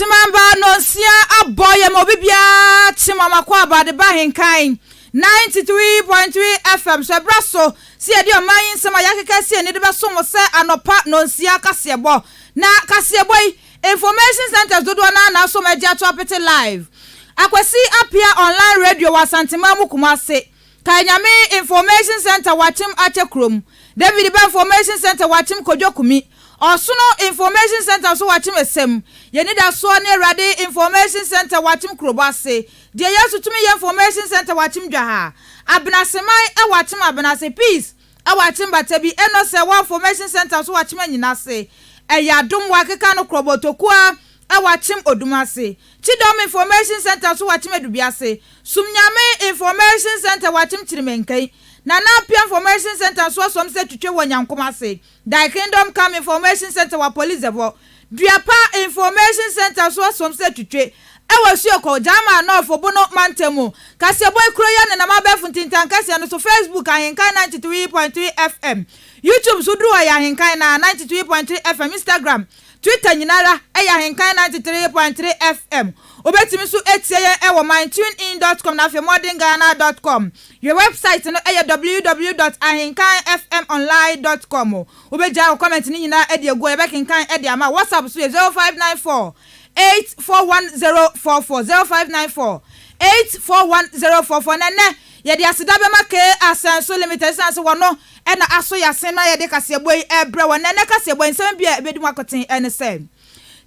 Timamba no sia aboye mobibia Timama kwa bade ba henkan 93.3 FM so braso si edi o man nsema yakeka si eni de beso mo se anopa no sia kasebo na kasebo information centers dodo na so media to apete live akwasi apia online radio wasantima mu kumase kanyame information center watim atekrom David Ba information center watim kodwokumi Osono information center so watim esem ye ni da so ne rade information center watim krobase de yesu tumi ye information center watim dwa ha abenaseman e watim abenase peace e watim batabi eno se wa information center so watim anyina se eyadom wakeka no krobotokua e watim odumase chidom information center so watim adubiase sumnyame information center watim chirimenkai na pia information center so som se twetwe wanyankoma se Dai Kingdom Come Information Center wa police evo Duapa Information Center so som se twetwe e wasuo ko jama na ofo no mantemu kasebo ikroya na mabefu ntintan kase no so Facebook ahenkan 93.3 FM YouTube so duru ahenkan na 93.3 FM Instagram Twitter nyinara ahenkan 93.3 FM obetimi so etie e wo mytunein.com na afemodingana.com your website no www.ahenkanfmonline.com obeja comment ni nyina e de ego e bekenkan e de ama WhatsApp so 0594 841044 841044 nene ye de asida be make asanso limited sanso wono e na aso yasen na ye de kasebo e bre wo nene kasebo nsem bia e bedu makoten ene se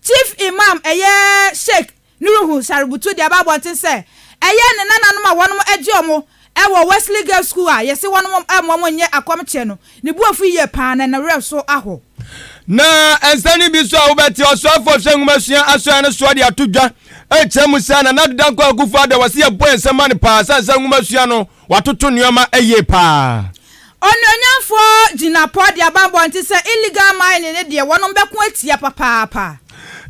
Chief Imam eye Sheikh Nuruhu Shaributu dia babontin se eye ne nananom a wonom agiomo ewo Wesley Girls School a yesi wonom amom nye akomche no ne buafu ye pa na reso aho na ensani bi so obeti osofo hwengumasua aso ne so dia todwa echemu sana na danko akufu ada wase ye boy ensema ne pa sansa ngumasua no watoto nioma eye pa ononyamfo jina podia babontin se illegal mining ne dia wonom beko atia papa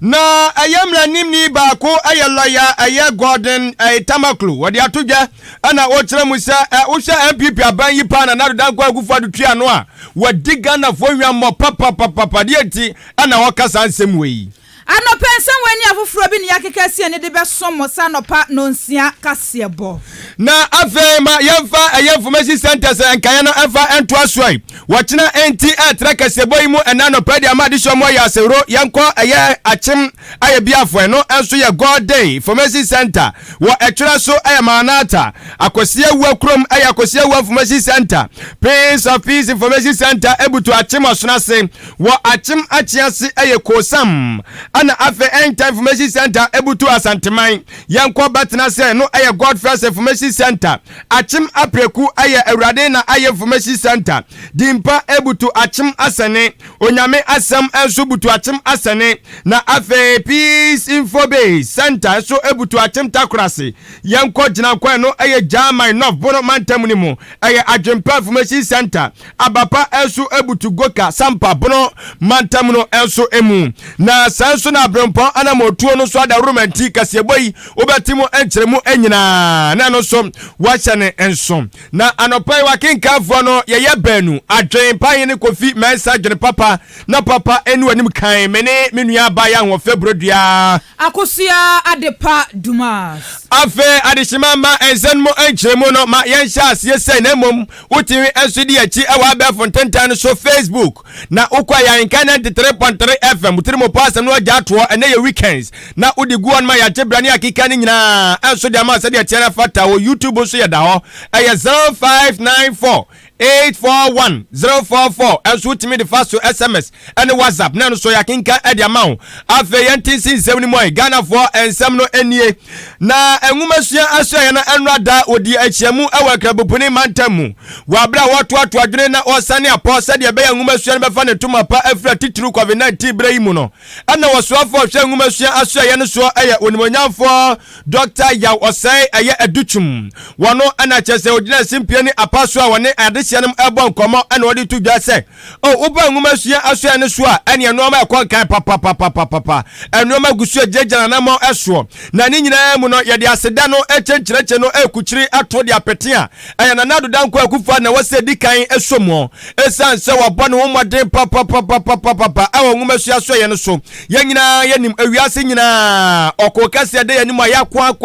na ayamla nimni ba ko ayaloya aye Gordon Tamaklu wodi atodwa ana wo kire musa wo hwa MPP aban yi pa na danko agufu adutwa no a wodi Ghana fo nwa papa de enti ana wakasa nsem wei ano pensan wani afoforo bi ne yakeka sie ne de besomo sanopa nonsia kasebo na afema yemfa information centers enkaya no efa ento asoi wachina enti atra kasebo imu enano pedi amadi shomo ya sero yanko aye achim aye biafo no enso ye God Day Information Center wo etwera so aye manata akosia wu akrom aye akosia wu Information Center Prince of Peace Information Center ebutu achim osonase wo achim achiase aye kosam ana afe enta Information Center ebutu asanteman yanko batena se no aye God First Information Center achim apreku aye awrade na aye Information Center dimpa ebutu achim asane onyame asam enso butu achim asane na afe Peace Info Base Center so ebutu achim takurase yanko gina kwa no aye German North bono mantam ni mu aye Adwempa Information Center abapa enso ebutu goka sampa bono mantam no enso emu na sanso na brempo ana motuo no so ada romantic kaseboyi obetimo enkyeremu enyina na no so wachane enso na anopai wakenkafo no ye banu Adwempa yin Kofi mensa dwene papa na papa enu anim kan mene menua ba ya ho febrodua akosia adepa dumas afe adeshimama ensenmo enkyeremu no ma yensha asiese na mom utimi ensudi achi ewa abefo ntentan so Facebook na ukwa ya nkan 93.3 FM utirimo pasa no ajato ene ye weekends na udi guan ma ya jebrani akika ni nyina enso de ma se de tiana fata wo YouTube so ye da ho eye 0594 841-044 and shoot me the first SMS and WhatsApp. Nano so yakinka edi amount. Afe yentinsin 7 moy Ghana for and semno enye. Na engumasua asya na enrada odi echiemu ewe krabupuni mantamu. Wabra watu adwene na osane aposa de be engumasua be fa ne tuma pa afra titru COVID-19 breyimu no. Ana wasuafo hwe engumasua asya ye no so eye onimonyamfo Dr. Yaw Osai eye educhum. Wano ana chese odina simpie ni apaso a wone ade sianem ebo nkomo ana odi to dwa se o oba nwuma sua aso ene so a ene no ma ekon kan papa eno ma gusu agegana na mo eso na ni nyina mu no ye de aseda no echenchereche no ekuchiri ato de apete a aya na nado danko akufa na wase di kan esomo esan se wabɔ ne ho mɔden papa awo nwuma sua so ye no so ye nyina ye nim awiase nyina okokase de ye nim ya kwa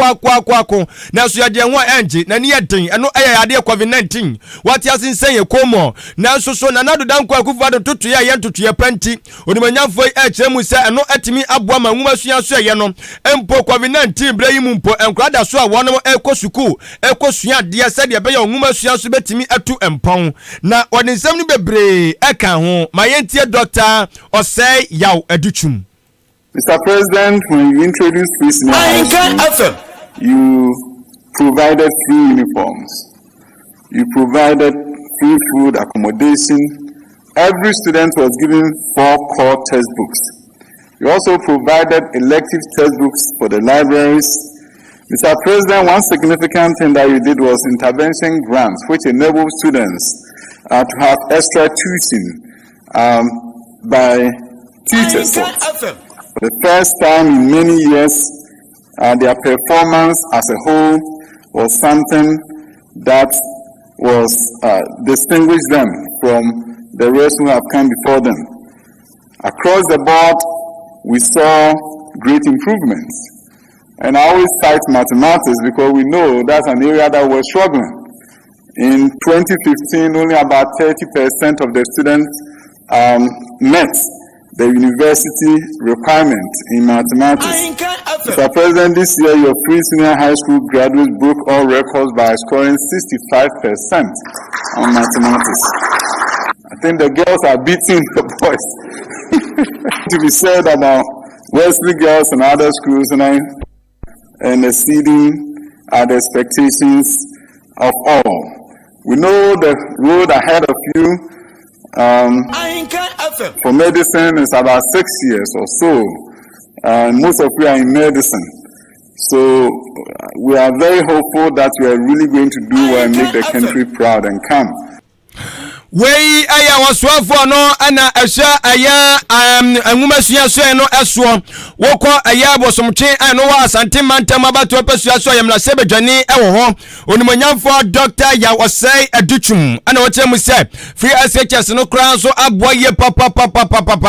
na so ye de ho enje na ne ye den eno aya ade covid-19 wati asinsen ye komo na so na nado danko akufa do tutu ye ntutu ye panti onimanyafo echemu se eno atimi aboa ma nwuma sua so ye no empo covid-19 bra yi mu mpo enkrada so a wonom ekosuku ekosua de se de be ye nwuma sua so betimi atu empon na woni nsem no bebre eka ho ma yentie Dr. Osei Yaw Aduchum. Mr. President, when you introduced free senior high school, you provided free uniforms. You provided free food, accommodation. Every student was given 4 core textbooks. You also provided elective textbooks for the libraries. Mr. President, one significant thing that you did was intervention grants, which enabled students to have extra tuition by teachers. For the first time in many years, their performance as a whole was something that was distinguished them from the rest who have come before them. Across the board, we saw great improvements. And I always cite mathematics because we know that's an area that we're struggling. In 2015, only about 30% of the students met the university requirement in mathematics. Mr. President, this year your pre-senior high school graduates broke all records by scoring 65% on mathematics. I think the girls are beating the boys. To be said about Wesley girls and other schools and exceeding the expectations of all. We know the road ahead of you for medicine is about 6 years or so. Most of you are in medicine. So we are very hopeful that you are really going to do well and make the country proud and come. Wei aya waswafo no ana ehya aya nwumasua so no eso wokọ aya bosomtwe ano wa asante mantem abato pesua so yemla sebedwane ewo ho onimonyamfo Dr. Osei Aduchum ana wochemu se free SHS no kran so aboye papa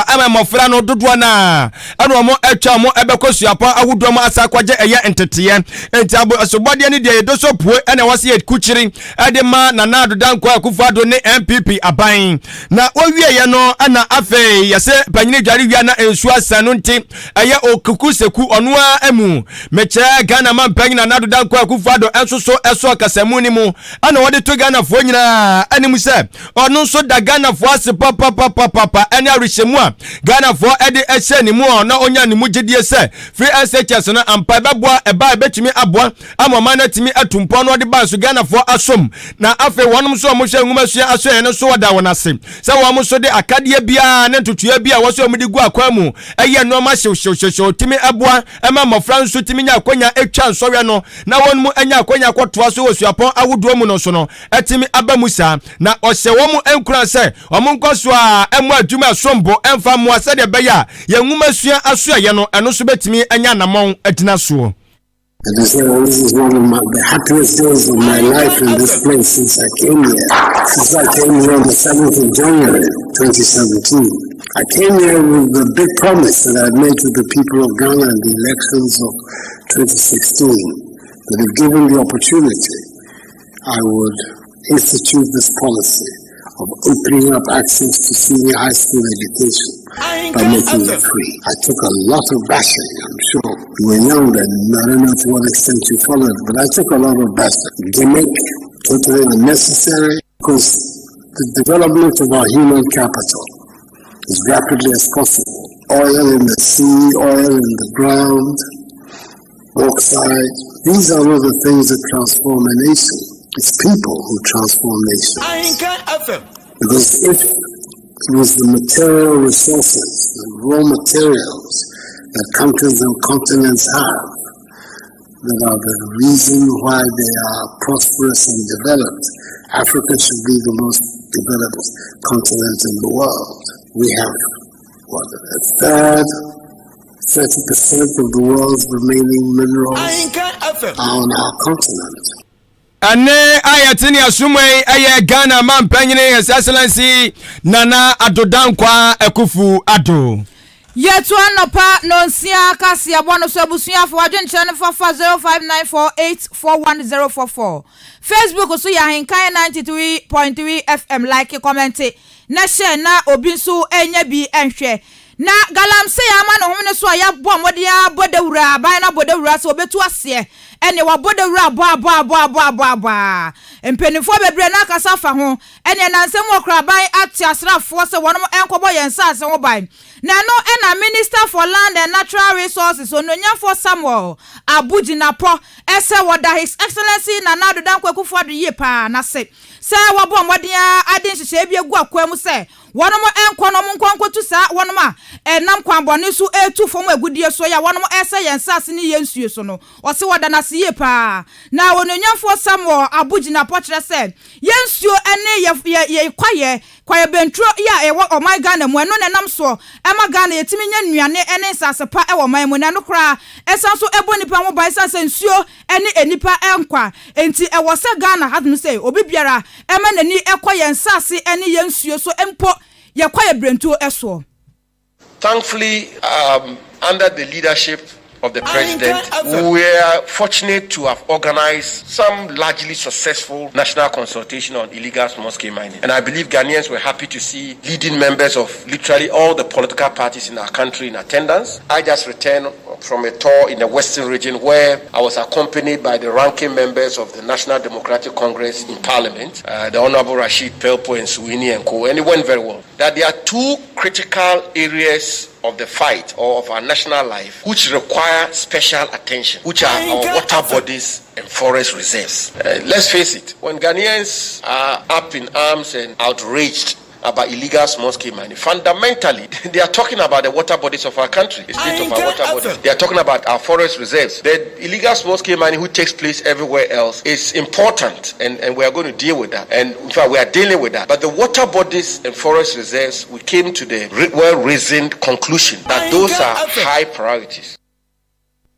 ama mofra no dodo na ana mo atwa mo ebekosuapa awodo mo asakwaje eya entete enti asobode ne de yedoso pue ana wase yekuchiri adema na nado danko akufado ne MPP aban na owie ye no ana afe yese panyine dware wia na ensu asanu nti eye okukuseku onua emu meche Ghana man panyina na dodan kwa akufado ensoso eso kasamu ni mu ana wode to Ghana fo nyina animu se onu so da Ghana fo ase papa ene arihemu a Ghana fo ede ehye ni mu na onya ni mu gidie se free SHS na ampa beboa eba betimi aboa amoma na timi atumpo no de banso Ghana fo asom na afe wonum so mo hwe nwumasua aso ene so da wonase se wo mo so de akade bia ne ntutua bia wo so mo de gu akwa mu eye no ma hyew timi aboa ema mofra nso timi nya akonya etwa nsɔwe no na won mu anya akonya akotoa so osuapon awodo mu no so no etimi abamusa na ɔhyɛ wo mu enkura se ɔmo nkoso a emu adwuma sombo emfa mu ase de beya ye nwumasua aso ye no eno so betimi anya namon adina so. This is one of the happiest days of my life in this place since I came here. Since I came here on the 7th of January 2017. I came here with the big promise that I had made to the people of Ghana in the elections of 2016. That if given the opportunity, I would institute this policy of opening up access to senior high school education by making it free. I took a lot of bashing, I'm sure. You were young then, I don't know to what extent you followed, but I took a lot of bashing. Gimmick, totally unnecessary, because the development of our human capital as rapidly as possible. Oil in the sea, oil in the ground, bauxite. These are all the things that transform a nation. It's people who transform nations. Because if it was the material resources, the raw materials that countries and continents have, that are the reason why they are prosperous and developed. Africa should be the most developed continent in the world. We have, a third, 30% of the world's remaining minerals are on our continent. Ane ayatini asumwe aye Ghana mampanyine His Excellency Nana Addo Dankwa Akufo-Addo. Yetu anopa nonsia kasi abono so abusuya fo adwenkyerɛ for 0594841044. Facebook so ya Henkan 93.3 FM like comment na share na obi nso enya bi enhwɛ. Na galamse ya ma no homne so ya bo amode ya bodawura ban na bodawura so obetu ase ene wa bodawura bo empenifo bebre na kasa fa ho ene na nsem okra ban ati asrafo se wonom enkobo yensa ase ho ban na no ena Minister for Land and Natural Resources ononyafo Samuel Abujinapo ese woda His Excellency Nana Addo Dankwa Akufo-Addo ye pa na se wabo amode ya adin hyehyɛ bi egu akwam se wonom enkonom nkonkotu sa wonom a enam kwambone so etu fom agudie so ya wonom ese yensa ase ne yensuo so no ose woda na se ye pa na ononyafo Samuel Abujinapo kyerɛ se yensuo ene ye kwaye bentro ya ewo oman Ghana mu eno nenam so ema Ghana yetimi nya nnuane ene nsasepa ewo man mu na no kra esan so ebo nipa ho bai sanse nsuo ene enipa enkwa enti ewo se Ghana hadum say obi biara ema nani ekoye nsase ene ye nsuo so empo ye kwaye brento eso. Thankfully, under the leadership of the president, we are fortunate to have organized some largely successful national consultation on illegal small-scale mining. And I believe Ghanaians were happy to see leading members of literally all the political parties in our country in attendance. I just returned from a tour in the Western region where I was accompanied by the ranking members of the National Democratic Congress in Parliament, the Honorable Rashid Pelpo and Suwini and co. And it went very well. That there are two critical areas of the fight or of our national life which require special attention, which are our water bodies and forest reserves. Let's face it, when Ghanaians are up in arms and outraged about illegal small-scale mining, fundamentally they are talking about the water bodies of our country, the state of our water bodies. They are talking about our forest reserves. The illegal small-scale mining which takes place everywhere else is important, and we are going to deal with that, and in fact we are dealing with that. But the water bodies and forest reserves, we came to the well-reasoned conclusion that those are high priorities.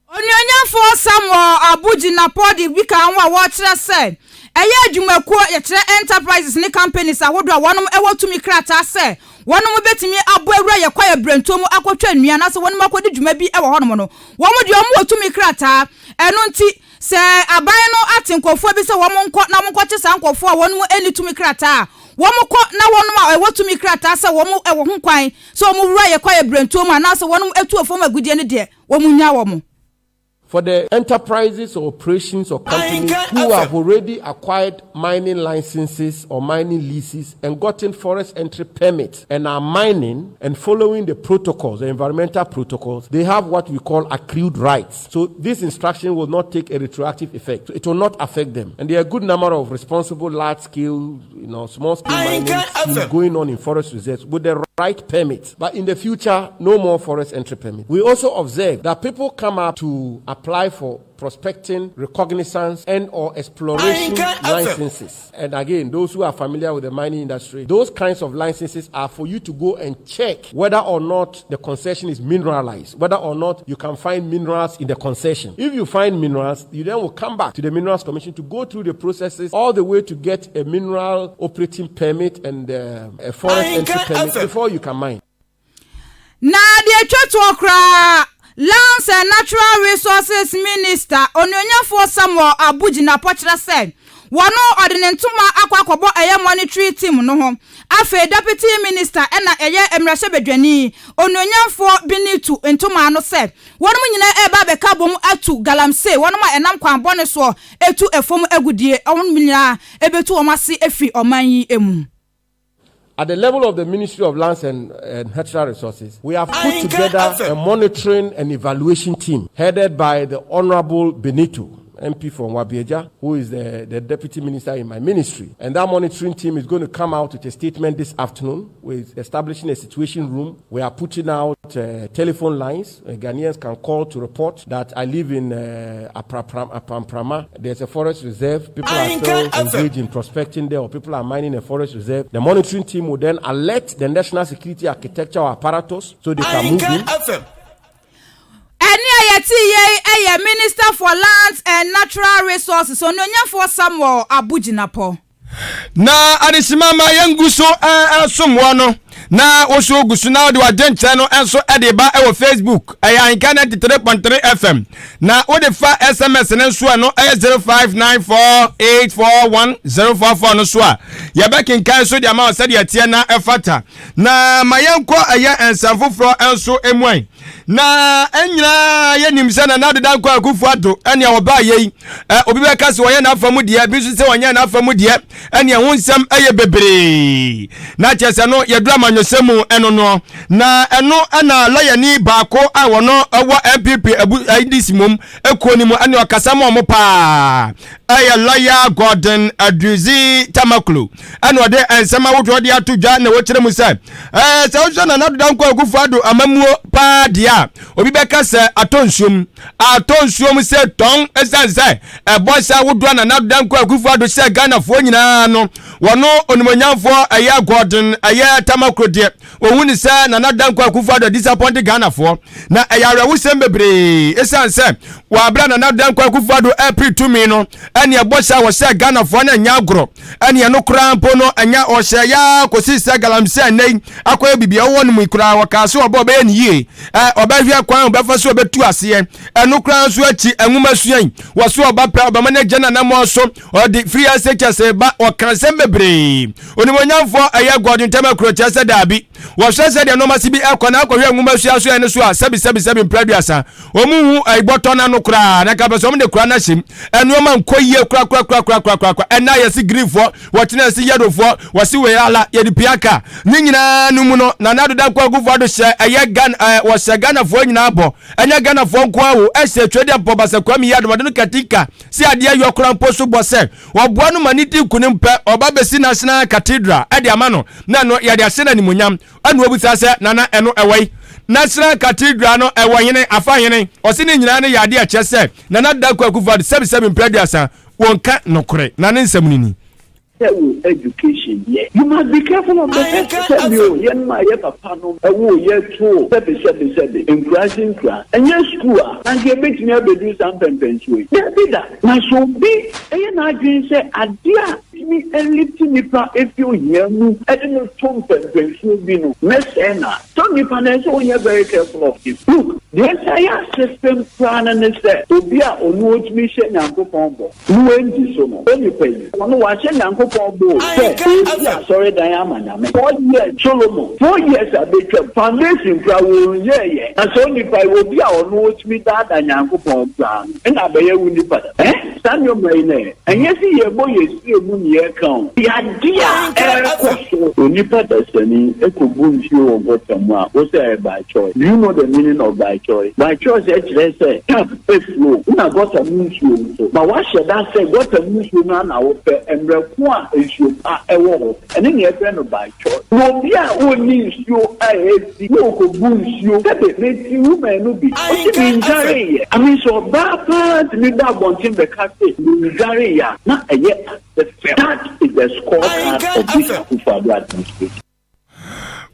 Onyonyafo Samuel Abujinapo di bika anwa wo kire se eye adwumakuo ye kire enterprises ne companies ahodo a wonom ewotumi krata se wonom betimi abo awura ye kwaye brentom akotwa nnua na se wonom akodi dwuma bi ewo honom no womo de omo otumi krata eno nti se aban no atenkofo bi se womo nko na monko che sa nkofo a wonom eni tumi krata womo ko na wonom a ewotumi krata se womo ewo ho kwan se womo wura ye kwaye brentom na se wonom etu ofom agudie ne de womo nya womo. For the enterprises or operations or companies who have already acquired mining licenses or mining leases and gotten forest entry permits and are mining and following the protocols, the environmental protocols, they have what we call accrued rights. So this instruction will not take a retroactive effect. So it will not affect them. And there are a good number of responsible large-scale, small-scale mining schemes going on in forest reserves with the right permits. But in the future, no more forest entry permits. We also observe that people come up to apply for prospecting, recognizance, and or exploration licenses. And again, those who are familiar with the mining industry, those kinds of licenses are for you to go and check whether or not the concession is mineralized, whether or not you can find minerals in the concession. If you find minerals, you then will come back to the Minerals Commission to go through the processes all the way to get a mineral operating permit and a forest entry permit before you can mine. Na de twato okra Lands and Natural Resources Minister Onyonyafo Samuel Abujinapo kyerɛ sɛ wono ordinantuma akwakobo eye monitoring team no ho afa deputy minister na eye emrahye bedwani Onyonyafo binitu ntuma no sɛ wonom nyina eba beka bom atu galamse wonom enam kwanbone so etu efom agudie wonom nyina ebetu omase efi oman yi emu. At the level of the Ministry of Lands and Natural Resources, we have put together a monitoring and evaluation team headed by the Honorable Benito. MP from Wabieja, who is the deputy minister in my ministry. And that monitoring team is going to come out with a statement this afternoon. We're establishing a situation room. We are putting out telephone lines. Ghanaians can call to report that I live in Apamprama. There's a forest reserve. People are still engaged in prospecting there, or people are mining a forest reserve. The monitoring team will then alert the national security architecture apparatus so they can move in. Minister for Lands and Natural Resources Onyonya for Samuel Abujinapo. Na adisimama yenguso asomwo na oso gusu na de wadenche no enso edeba e wo Facebook Akan 93.3 FM na wo de fa SMS ne so no 0594841044 no so a ye bekinkan so de ama se de tie na efata na mayenko ensanfofro enso emwan na enyina yenim se na nadeda kwa akufu ado ene oba yei obi be ka se wo ye na afamu de bi so se wonye na afamu de ene ho nsem eye bebre na chese no yedura manyosemu eno no na eno ana layani baako a wono ewo MPP IDC mum ekoni mu ene okasa mo mo pa aya lawyer Gordon Aduzi Tamaklu ene ode ensema wodo de atodwa na wo kire mu se se wo na nadeda kwa akufu ado amamuo pa dia obi beka se atonsuom se ton esanse ebosa wodo na nadeda kwa akufu ado se Ghana fo nyina no wono onimonyamfo aya Gordon aya Tamaklu de ohuni se na nadeda kwa akufu ado disappoint Ghana fo na ayare wusem bebre esanse wa abra na nadeda kwa akufu ado April 2 no ene ebosa wo se Ghana fo na nya agro ene no krampo no anya ohye ya kosi se galamse nei akoye bibia wo no mu kura wakaso obo be ni yie obahwe kwan obafa so obetu ase eno kran so achi enwuma suan wo so oba pra oba manager na namo so odi free SHS ba okansem bebre onimonyamfo aya Gordon Tamaklu chese dabi wo hwese de no masi bi ekona akohwe enwuma sua so ene so a sebi mpraduasa omuhu aiboto na no kura na ka beso de kura na him eno ma nkoyie kura ena yesi grifo wo tena si yedofo wo si we ala yedi piaka nyina numu no na nadoda kwa gufo do hye aya gan wo hye Ghana fo nyina abo enya Ghana fo nko awo ehye twede bobasa kwami yado de no katika si ade ayokra mpo so bose wo boa no maniti kunimpe oba besi National Cathedral ade amano na no yade asena ni munyam anu obusa se nana eno ewai National Cathedral no ewahene afahene osini nyina ne yade a chese na nadoda kwa gufo do sebi mpraduasa wonka nokore na ne nsamunini education, yeah. You must be careful of the best. My papa no, encouraging class, and yes, school, and you make me do something. That. Now, so be, and I can say, Adia, me and lifting me if you hear me, I don't know, Tom, Messena. So, you are very careful of this. Look, the entire system plan and said, to be a on mission and go pombo. You ain't this one. Only pay. One watching and go pombo. Sorry, Diana. 4 years, Solomon. 4 years, I make a foundation. Yeah. And so, if I will be on watch me that and Yanko Pombo. And I bear with you, but stand your brain. And yes, your boy is still money account. The idea, Nipa destiny, Echo Boom, you or what someone was there by choice. You know the meaning of by choice. By choice, actually, say, tap, flow. Una got a moon shoe. But what should I say? What a moon shoe man, I will pay and require issue a war. And then you're friend by choice. No, yeah, only you, I hate the local boom shoe. That is, you may not be. I mean, so bad part, you don't want him to cut it. Nigeria, not a yet. That is the scorecard of this Akufo-Addo administration.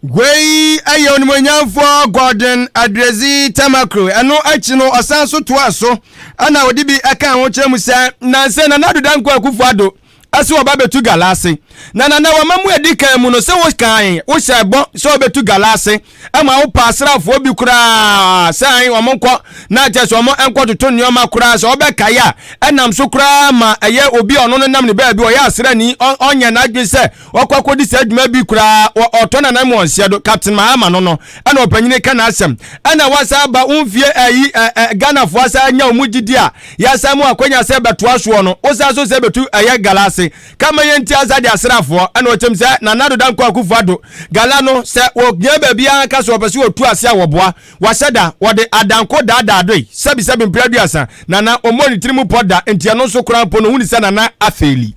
Gwei ayon mwenyamfo Gordon Aduzi Tamaklu eno achino osanso to aso ana odibi aka ho kyeremu se nanse na nadoda nko Akufo-Addo asi oba betu galase na wamamu edikan mu no se wo kan wo hyebo se obetu galase ama wo pasrafo bi kura sai omonko na je so mo enko toto nioma kura se obeka ya enam so kura ma eye obi ono no nam ne ba bi o ya asra ni onye na adwe se okwakodi se adwuma bi kura oto na nam onse do Captain Mahama no ana opanyine kana asem ana wasa ba umfie ayi Ghana fo asa nya omugidi a ya samu akonya se beto aso no o sa so se betu eye galase kama yenti azade asrafo ana otem se na nado danko akufado galano se wo gye ba bia ka so opese otu ase awoboa waseda wode adanko daadadoi sebi mpraduasa na omoni tirimu poda entia no so kura po no huni se na afeli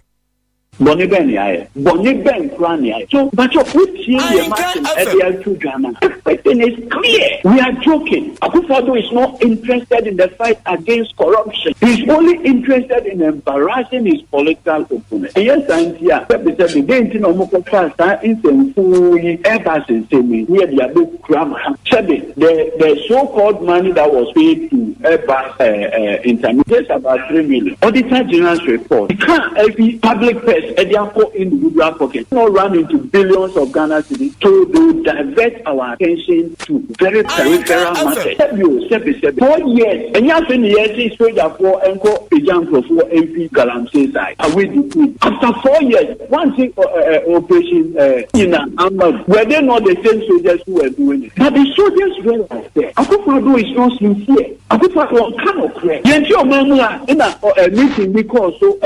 Bonnie Ben, Krania. So, but you put here the matching at the two Ghana. Everything is clear. We are joking. Akufo-Addo is not interested in the fight against corruption. He's only interested in embarrassing his political opponent. And yes, I'm here. Because the day in Omoko Fasta in Senfui, Evers in Semi, near the Abu Kram. The so-called money that was paid to Evers intermediates about 3 million. Auditor General's report. You can't every public person therefore individual pockets not run into billions of Ghana cedis to divert our attention to very peripheral matters. 4 years, and you have been years soldier for Enko example for MP Galamsey side. After 4 years, one thing operation in Ahmad, were they not the same soldiers who were doing it? But the soldiers realized that Akufo-Addo is not sincere. Akufo-Addo cannot create. Yentio Mamula in a meeting because so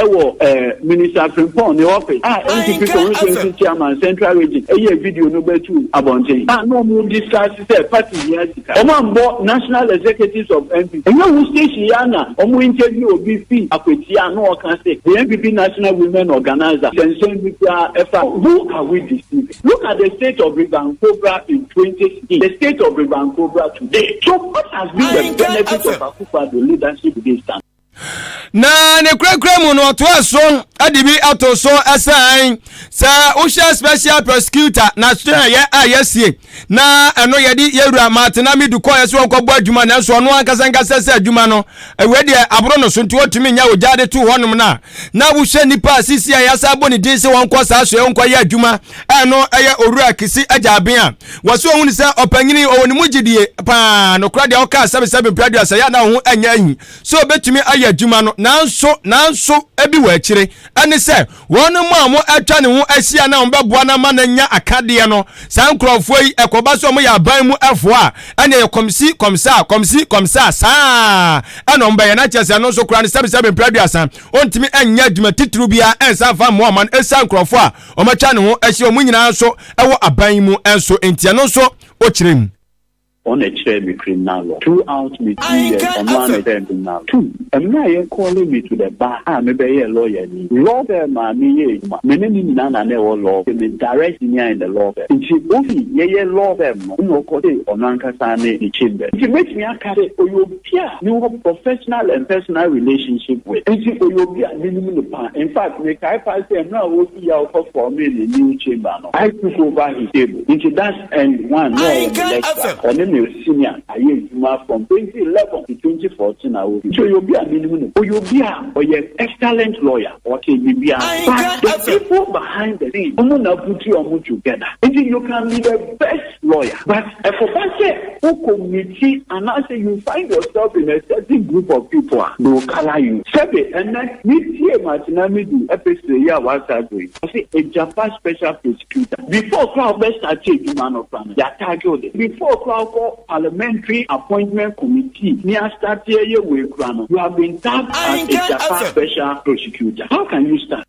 Minister Frimpong the office. NPP Community Chairman Central Region. A video number 2 Abonte. No more discuss party here. Among national executives of NPP. And you stay Shiana. Interview BP Apetia no can say the NPP National Women Organizer. Who are we deceiving? Look at the state of Riban Cobra in 2016. The state of Riban Cobra today. So what has been the benefit of Akufo-Addo leadership this time? Na ne krakra mu no to aso adibi atoso asan sa usha special prosecutor na stra ye ayesie na eno ye di yewura matena miduko yeso nkɔbɔ adwuma na so no ankasankasa se adwuma no ewe de abro no so nti otumi nya ojade to honom na wuhwe nipa asisi ayasa boni din se wonkɔ sa so wonkɔ ye adwuma eno eye owura kisi ajaben a waso hu ni se opanyini owoni mugidie pa no kra de oka 77 praduasa ya na ho anya ahi so betumi aye adwuma no nanso ebi wa akire ane se wonu mu atwa ne ho asia na ombeboa na mananya akade no san krofo yi ekoba so mo ya ban mu afo a ane ye komsa saa ana ombaye na chese no so kura ne 77 praduasa ontimi anya adwuma titru bia ensa fa mo man esan krofo a omatwa ne ho asia omunyina so ewo aban mu enso entia no so okirem on a chair me criminal law. Throughout me 2 years, I'm not a criminal. 2. I'm not calling me to the bar. I'm a lawyer. Law firm, many nana never law. They direct me in the law firm. If you law firm, no code on Ankasane the chamber. If you make me a carry or you no professional and personal relationship with. If you be a minimum. In fact, make I pass them now will be out for me in the new chamber. I took over his table. Into that and one no senior from 2011 to 2014 so you'll be a minimum or you'll be an excellent lawyer okay you be but the people behind the scene put you on together you can be the best lawyer but for that who committee and I say you find yourself in a certain group of people they will color you and then episode here was doing I say a Japan special prosecutor before crowd best achieve man of plan before crowd parliamentary appointment committee near start here you have been tapped as a Japan special prosecutor. How can you start?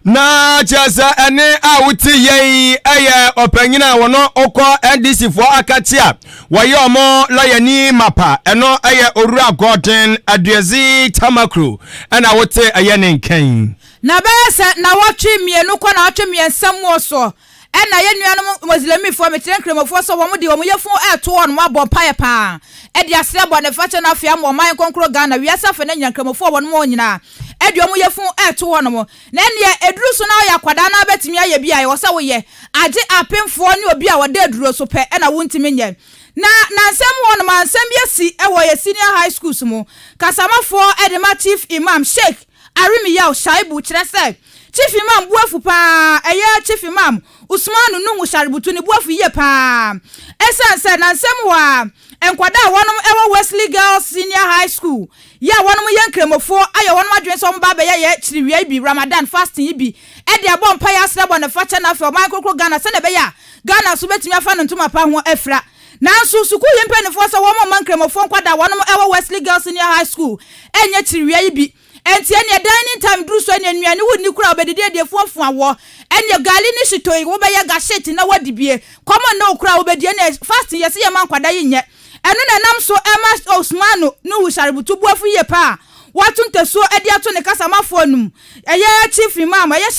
Na chasa ene awuti yei eye opanyina wono okọ NDC for akatia waye omo loyani mapa eno eye orura Gordon Aduezi Tamakru ena wote eye nenkan na bese na watwe mienu kwa na watwe miensam wo so ena ye nuanom Muslim fo metrenkremofo so wo de wo yefun eto on mabọ pae pa e de asre bọ ne fache na afia mo man konkro Ghana wiasa fe na nyankremofo wo no nyina e de wo yefun eto on mo na ne eduru so na ya kwada na betimi aye bia ye wo se wo ye age apemfo ne obi a wo de eduru so pe ena wo ntimi nye na nsem won ma nsem yesi e wo ye senior high schools mu kasamafo edema chief imam Sheikh Arimi Yaw Shaibu Chirese Chief Imam buafu pa eye Chief Imam Usmanu Nungu Shaributu ni buafu ye pa esanse na nsem wa enkwada wonom ewo Wesley Girls Senior High School ya wonom yenkremofo aye wonom adwen so mba be ye chiriwia bi Ramadan fasting bi e de abon pa ya srebo na facha na fe oman kokro Ghana se na be ya Ghana so betimi afa no ntuma pa ho afra nanso suku yempenefo so wonom mankremofo nkwada wonom ewo Wesley Girls Senior High School enye chiriwia bi enti ene dining time duru so ene nnuane woni kura obedidi de fuafu awo ene gali ni shitoi wo be ye gasheti na wadibie common na okura obedi ene fasting yesi ye man kwada yenye eno na nam so ema Osmanu no wushaributu buafu ye pa watunte so edi ato ne kasamafo anum eye chief imam eye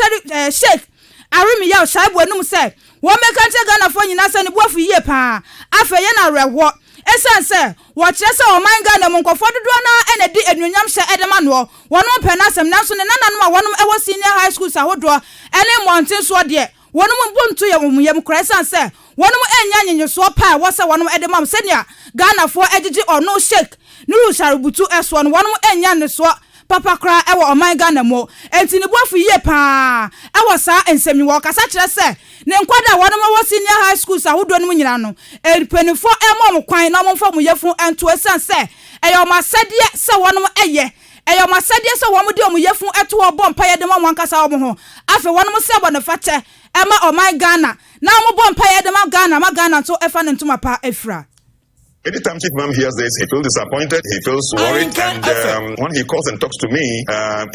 sheikh arimi ya shaibu anum se wo meka nte Ghana fo nyina se ne buafu ye pa afa ye na rewo esense wo kire se o man Ghana mu nkofo dodo na ene di enwunyam hye edema no wono pe na asem na so ne nananom a wonom ewo senior high school sahodo ene mountain so de wonom mbonto ye mumuyam kura esense wonom enya nyenye so pa wo se wonom edema senior Ghana fo egigi ono sheikh nuru shaributu eso no wonom enya ne so papa kra ewo oman Ghana mo enti ne boafu ye pa ewo sa ensemi wo kasa kire se ne nkwada wonom wo senior high school sahodo no nyina no erpenifo emo kwan na mo fa mo yefu ento esense eyo masade se wonom eye eyo masade se wo mo de mo yefu eto obo mpa ye de mo wankasa wo ho afi wonom se bo ne fache ema oman Ghana na mo bo mpa ye de ma Ghana so efa ne ntuma pa efra. Anytime Chief Imam hears this, he feels disappointed, he feels worried, and when he calls and talks to me,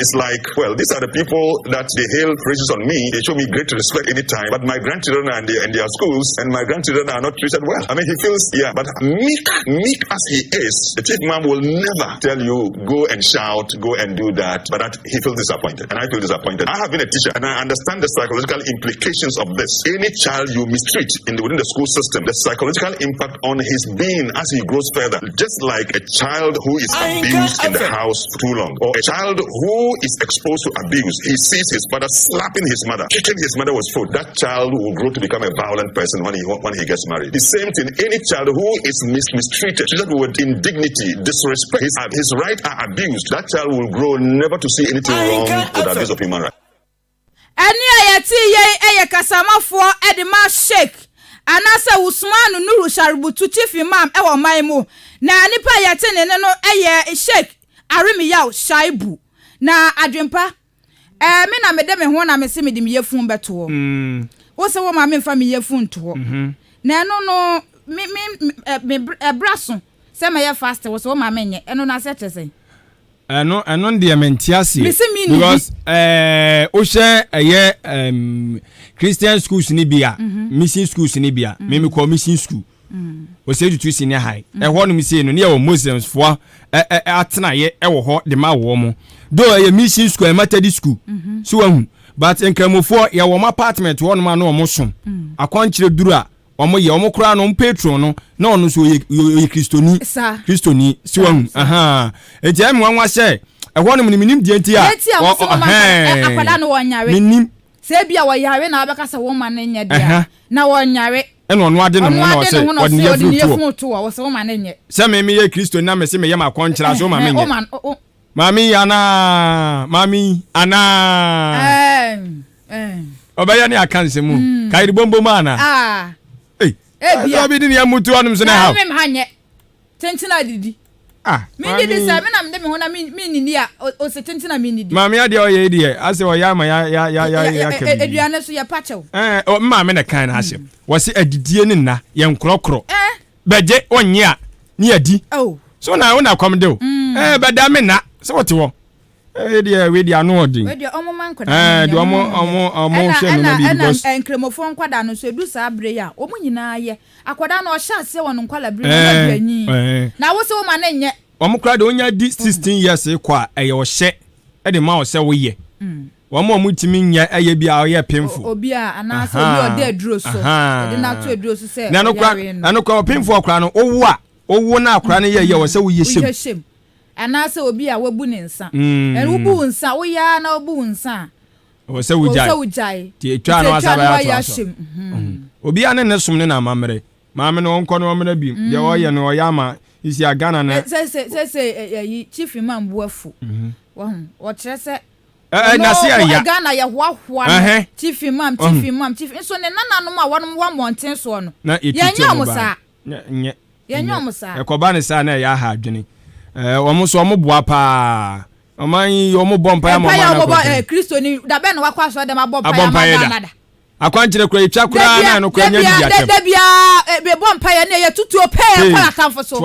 it's like, well, these are the people that they hail praises on me. They show me great respect anytime, but my grandchildren are in their schools, and my grandchildren are not treated well. I mean, he feels, but meek as he is, the Chief Imam will never tell you, go and shout, go and do that, but that he feels disappointed, and I feel disappointed. I have been a teacher, and I understand the psychological implications of this. Any child you mistreat within the school system, the psychological impact on his being as he grows further, just like a child who is abused in the house for too long, or a child who is exposed to abuse, he sees his father slapping his mother, kicking his mother with foot, that child will grow to become a violent person when he gets married. The same thing, any child who is mistreated, treated with indignity, disrespect, his rights are abused, that child will grow never to see anything wrong with abuse of human rights. Ani ayati ye kasamafo edema sheikh anasa Usmanu nuru shaributu chief imam ewo maimu na nipa yate ne no eye sheikh arimi yaw shaibu na adwempa me na mede me ho na me se mede me yefun beto wo se wo ma me fa me yefun to na no me braso se me ye fast wo se wo ma me nye eno na se tese eno de mentiasi because o she Christian schools ni bia mission schools ni bia me call mission school o se tutu senior high ho no me say no ne e Muslims fo atena ye e wo ho de ma wo mo do ye mission school e Methodist school so wahu but enkramofo ye wo apartment wo no ma no mo som akwankyere duru a omo ye omo kura no patron no na ono so ye kristoni so wahu enti am wanwa hye e ho no minim die enti a akwada no wonyare minim se bia wo yare na abekasa wo ma na nya dia na wonyare eno ono ade no na o se odi yefu to wo se wo ma na nya se me ye kristoni na me se me ye ma konkyera so ma me nya mami ana obaya ni Akan Kaseibo kairi bombo mana bia bi ni amutu anum so na ha me hanye tentina didi me didi sa me na me ho na me ni a o se tentina me ni di mami ade o ye di ase o ya ma ya kabi eduane so ya pachew o ma me na kan na asem wo se adidie ni na ye nkrokro beje onye a ni adi so na wo na kwam de o beda me na so what wo we dia no odin we dia omo man kwada dia omo hwe no bi because enkremofo nkwada no so edu sa abre ya omo nyina ye akwada no ohya se won nkwala bre na bianyi na wo se wo ma na nye omo kwada onya di 16 years kwa eye wo hye e de ma wo se wo ye wo mo timi nya eye bia wo ye pemfo obi a anasa obi o de aduro so de na to aduro so se na no kwa pemfo okra no owo na akra no ye wo se wo ye shem anasa obi a wabu ne nsa wubu nsa wo ya na wubu nsa wo se wujai ti etwa no asaba ya to obi ane ne som ne na amamre maame no onko no omre bi de wo ye no o ya ma isi agana na se chief imam buafu wo kire se na se ya Ghana ya hoahoa chief imam so ne nananom a wonom wa monten so no yenya musa ekoba ne sa na ya ha adwene omo so omo boa pa oman omo bompa ya mo ma Kristo ni da be no wakwa so dem abompa ya ma nada akwankyere kura itwa kura na no kwa nya dia da bia be bompa ya ne ya tutuo pe ya kwala tamfo so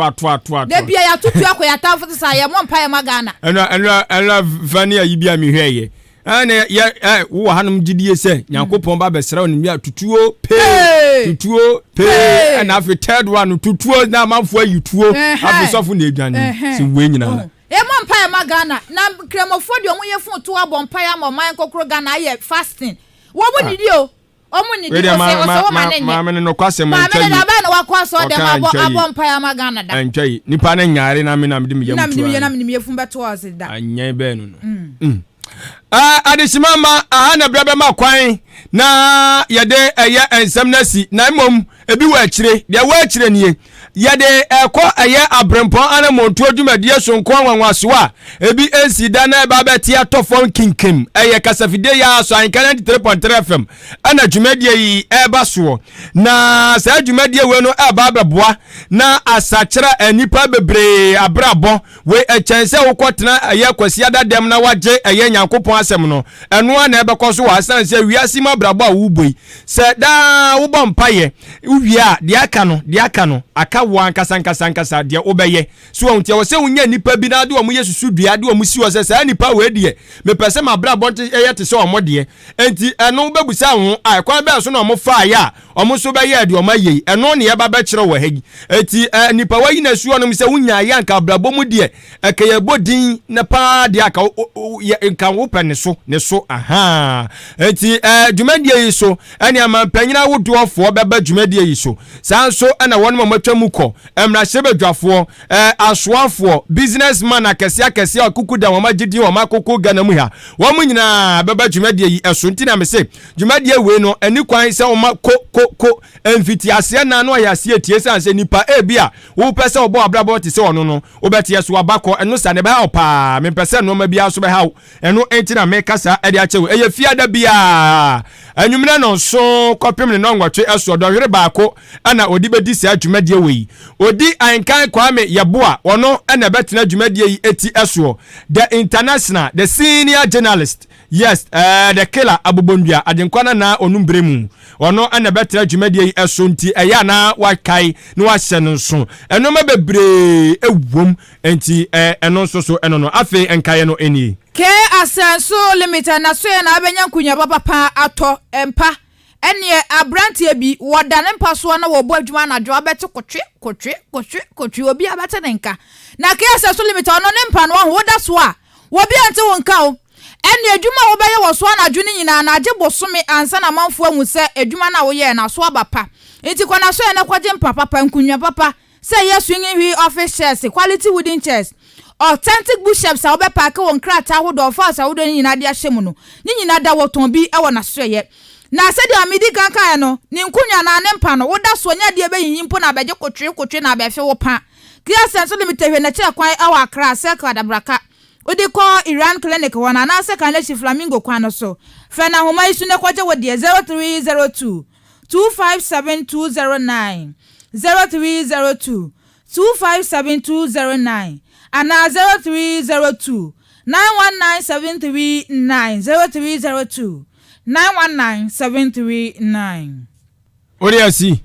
da bia ya tutuo akoya tamfo so sa ya mompa ya magana ena vania yibia mi hweye ana ya wo hanum gidie se Nyankopon ba besra oni bia tutuo pe na afi third one tutuo na manfo ayutuo afisofo na edwane si wenyina mompa ya magana na kremofo de omo ye fun to abompa ya moman kokoro Ghana ye fasting wo mo didi o omuni di o se manenye ma no kwase mo ntwa yi ma ba na wakwaso de abompa ya magana da ntwa yi nipa na nyare na me na me de me yefun beto o se da anya be no adesimama ahana brabe ma kwan na yede eye ensem na si na mom ebi wa akire de wa akire nie yede ekọ eye abrempon ana montu adwumadie sonko anwanwaso a ebi ensi da na ba beti atofon kinkem eye kasafide ya so anka 93.3 FM ana dwumadie yi eba so na sa dwumadie we no eba beboa na asakire anipa bebre abrabọ we echense wokotena eye kwasi adadem na waje eye Nyankopon asem no eno na ebekọ so wa sanse wiase ma brabọ a wuboi se da wubọ mpaye uwia de aka no aka wan kasankasa de obeye so wonte wo se wonya nipa bi na de omo yesusu dua de omo si wo se sa nipa we de me pese ma brabọ eye te se omo de enti eno bebusa ho akwan be so na omo fa ya omo so be ye de omo ye eno ne ye ba be kire wo hagi enti nipa wayi na suo no se wonya ya nka brabọ mu de ekeye bodin na pa de aka nka wo pene so ne so aha enti dwumadie yi so ene ama panyina wodoofo beba dwumadie yi so sanso ana wonmo matwamu ko emra sebedwafo asoafo businessman akese akuku da woma gidi woma kokko Ghana mu ha womu nyina beba dwumadie yi eso nti na me se dwumadie we no ani kwan se woma ko emfiti ase na no ya ase tie sanse nipa ebia wo pese obo abrabo te se ono no obete so abakọ eno sa ne ba ha pa me pese no ma bia so be ha eno enti na me kasa ade achewe eye fiada bia anwumna no so kopem ne no nwatwe eso dɔhwere baako ana odi bedi se adwumadie wei odi ankan kwame yeboa ono ana betena adwumadie yi eti eso the international the senior journalist yes the killer abobondua adenkwana na onumbremu ono ana betena adwumadie yi eso nti eya na wakai na wahye no so eno ma bebre ewom enti eno so eno no afi enkaye no eni ke asenso limited na so na abenya kunya papa ato empa ene abrantie bi wodane mpa so na wobo adwuma na dwo abete kotwe obi abete nenka na ke asenso limited no ne mpa no ho da so a wobi ante wonka o ene adwuma wo beye wo so na dwo ni nyina na age bosome ansa na manfo amu se adwuma na wo ye na so abapa enti kona so na kwaje mpa papa nkunya papa say yes swinging we office chairs quality wooden chairs authentic bookshelves a obepa ka won krata hodo fa sa hodo nyina de ahyemu no nyina da woton bi e wona soye na se de amidi kankan no ni nkunya na ne mpa no woda so nya de be yimpo na beje kotwe na be fe wo pa clear sense limited hwe na kire kwan awa akra se ka da braka odi ko Iran clinic wona na se kan le Flamingo kwan no so fe na homa isu ne kwaje wo de 0302 257209 0302 257209 ana 0302 919739 0302 919739 Oriasi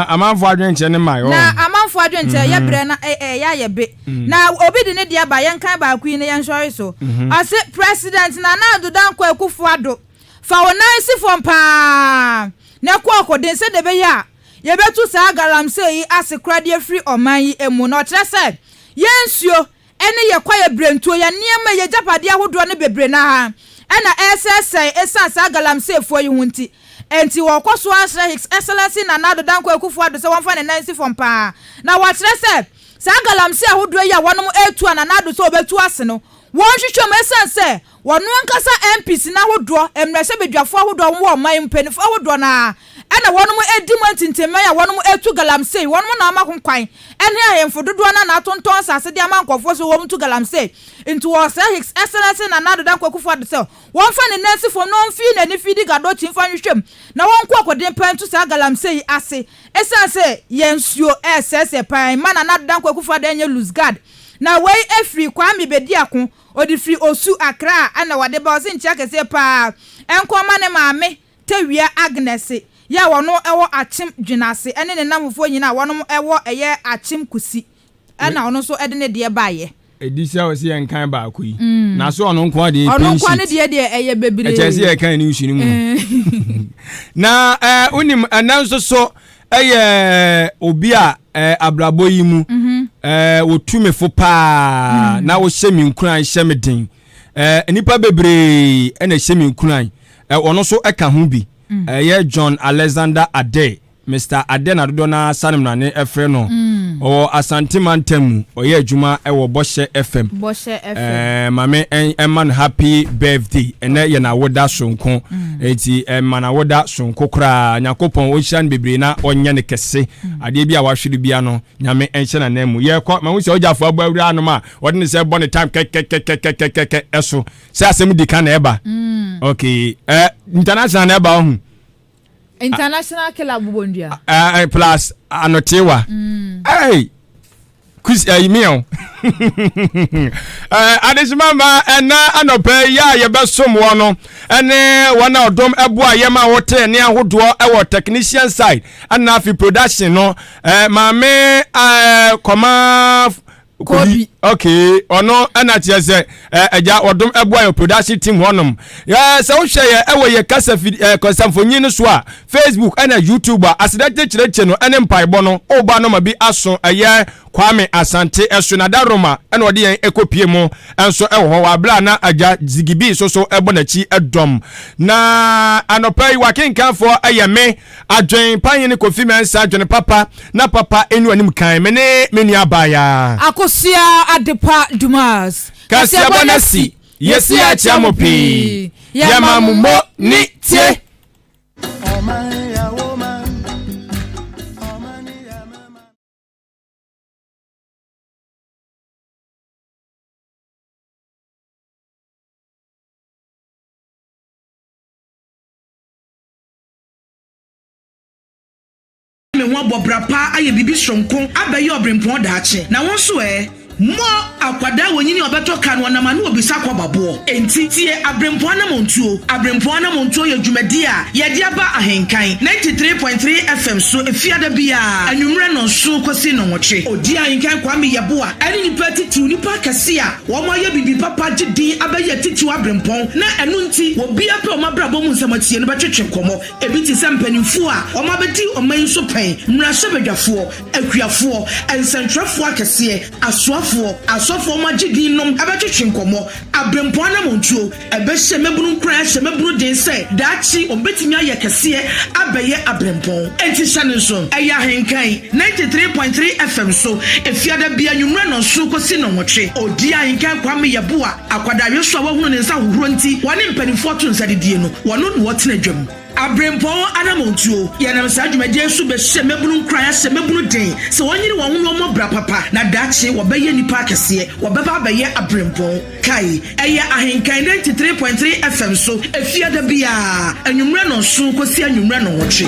amanfo adwenche ne mai na amanfo adwenche ya bre na ya yebe na obi de ne dia ba yenkan ba ku ne yenhwore so ase president na ado danko Akufo-Addo fa wonan sifo mpa na kwa kodin se de be ya yebetu sa galamse yi ase krade free oman yi emu no kire se yensuo ene ye kwa ye brentuo ya niema ye japade ahodo ne bebre na ha ena SSI esasa galamse fo yi hunti enti wokoso asra His Excellency na nado danko Akufo-Addo se wonfa ne nansi fompa na wa kire se sa galamse ahodo ya wonom etu na nado so obetu ase no won hwehwem esanse wono nkasa MPs na ahodo emrese bedwafo ahodo wo oman mpanifo ahodo na ana wonom edimanti ntema ya wonom etu galamse wonom na amakonkwan ene ahemfo dodo na atonton sase de amankofo so wom tu galamse into was His Excellency na nado danko Akufo-Addo se won fa ne nansi fom no mfi na ni fidi gado chimfa hwehwem na won ko akodin pantu sa galamse yi ase esanse yensuo ss pan mana nado danko Akufo-Addo enye lose guard na wei efri kwami bediako odi free osu Accra ana wade ba osi ntia kese pa enkoma ne maame Tewia Agnes ya wono ewo achim dwenase ene ne namfo nyina wono ewo eye achim kusi ena ono so ede ne de baaye edisa osi enkan ba akui na so ono nko de ono nko ne de eye bebre echesi ekan ni usini mu na unim ananso so eye obi a abrabo yi mu wotume fo pa na wo hyemi nkuran hyemi den nipa bebre ena hyemi nkuran ono so eka ho bi ye John Alexander Ade Mr. Ade na dodo na sanem na ne efre no o Asante Mantamu oye adwuma wo Boshe FM mame man happy birthday ene ye na woda sonko eti mana woda sonko kra nyakopon o hyan bebre na onye ne kese ade bi a wahwere bia no nyame enhye na namu ye kwa ma hu se ojafo abawura no ma wode ne se bone time kekekekekekeke eso se asem di kan eba okay international eba ohun international killer bubondia plus anotewa hey quiz email adesmama ena anope ya ye besom wono ene wana odom eboa ye ma wote ne ahodo e technician side and afi production no maame koma Kobi. Okay, ono anatia se eja odom eboa your production team honom. Ya se wo hwe ye ewo ye kasa konsamfonyi no so a Facebook and YouTube asedate kireche no ene mpaibo no oba no ma bi aso eye Kwame Asante eso na daroma ene ode yen ekopie mu enso ewo ho wa bla na aja zigibi so ebo na chi edom na anopai wakenkan for eye me adwen pan ni Kofi Mensa adwen papa na papa enu anim kan me ne meni abaya Akosia Adepa Dumas Kaseibo nasi yesi achamopi yamamumo ni tie me ho bobrapa aye bibi sonko abaye obrempon daache na won so mo akwada wonyini obeto kan wonama na obisa kwababo enti tie abrempon na montuo ye dwumadi a ye de aba ahenkan 93.3 FM so efiada bia anwumre no so kwasi no nwoche odi ahenkan Kwame Yeboa ani nipa titiw nipa kase a wo mo ye bibi papa gidi abaye titiw abrempon na enu nti wo bia pe o mabrabo mu nsamatie no betwetwe komo ebi ti se mpanimfu a o mabeti o man so pen mrahye bedwafo akuafo ensantrafo akase asofo magidi nom abetwetwe nkomo abrempon na montuo ebehye mebunu nkran hye mebunu den se daachi obetimi aye kase abaye abrempon enti hye nso eya henkan 93.3 FM so efiada bia nwumra no so kosi no nwotwe odi ahenkan Kwame Yeboa akwadare so wahunu ne nsa hohoro nti wane mpanifo to nsadedie no wono no wotena dwam abrempon anamontuo yanam sa dwumaje so be hye mebunu nkran hye mebunu den se wonyiri won no mo bra papa na daachi wobaye nipa kase wobaba abaye abrempon kai eya ahenkan 93.3 FM so efiada bia anwumra no so kosi anwumra no nwotwe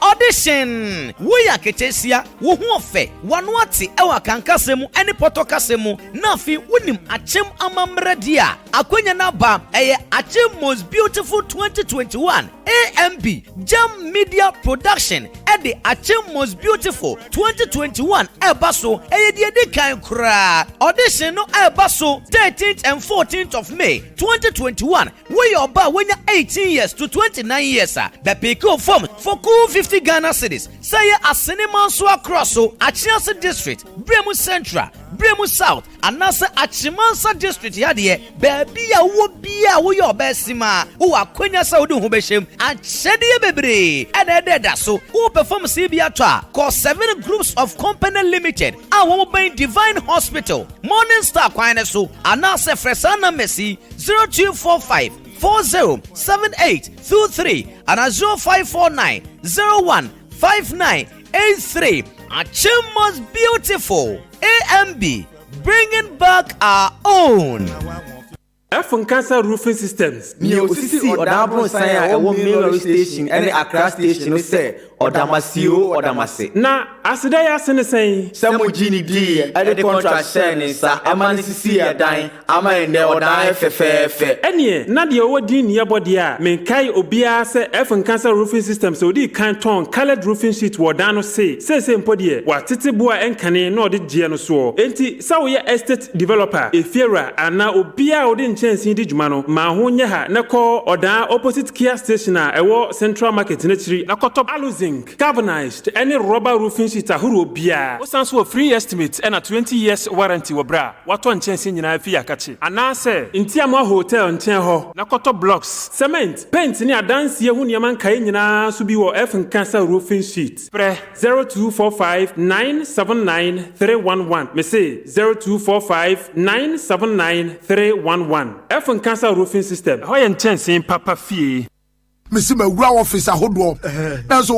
Audition. We are Ketesia, wo hu ofe, wanu ate ewa Akan Kaseibo eni poto Kaseibo na fi wonim achem amamre dia. Akwenya na ba eye achem most beautiful 2021 AMB Jam Media Production e de achem most beautiful 2021 ebaso eye de kan kra. Audition no ebaso 13th and 14th of May 2021. We oba wenya 18 years to 29 years the pick of form for cool 50 Ghana cedis. Say a cinema so across so Achiase district, Bremu Central, Bremu South, and Nasa Achimansa district yadie, baby a wobia wo your bestima, who are Quenya Saudi Hubeshim, and Shedia Bebre, and Edda so who perform CBA tour, call 7 groups of company limited, and who by Divine Hospital, Morning Star Quinaso, and Nasa Fresana Messi 0245 407823 and 0549 015983. Achimos beautiful AMB, bringing back our own. Akan Kaseibo roofing systems. Me osisi odabron san a ewo Milori station ene Accra station no say odamasio odamase. Na aseda ya sene sen. Samo gini di ede contract share sa amani sisi adan ama ene odan fefefe. Enie na de odi ni abode a menkai obia se Akan Kaseibo roofing systems odi kan ton colored roofing sheet wodan no say mpodie wa tetebo a enkane na odi gie no so. Enti sa wo ye estate developer efiera ana obia odi nchensin di djuma no ma ho nya ha na ko odan opposite Kia station a ewo Central Market na chiri na kotop aluzinc galvanized any rubber roofing sheet ahuro bia osanso free estimate and a 20 years warranty wo bra wato nchensin nyina afi akachi ana se ntiamo hotel ntien ho na kotop blocks cement paint ni adanse hu niam kai nyina so bi wo Akan Kaseibo roofing sheet pre 0245979311 me say 0245979311 Akan Kaseibo roofing system. How you chance in Papa Fee? Missy, my office, I hold up. That's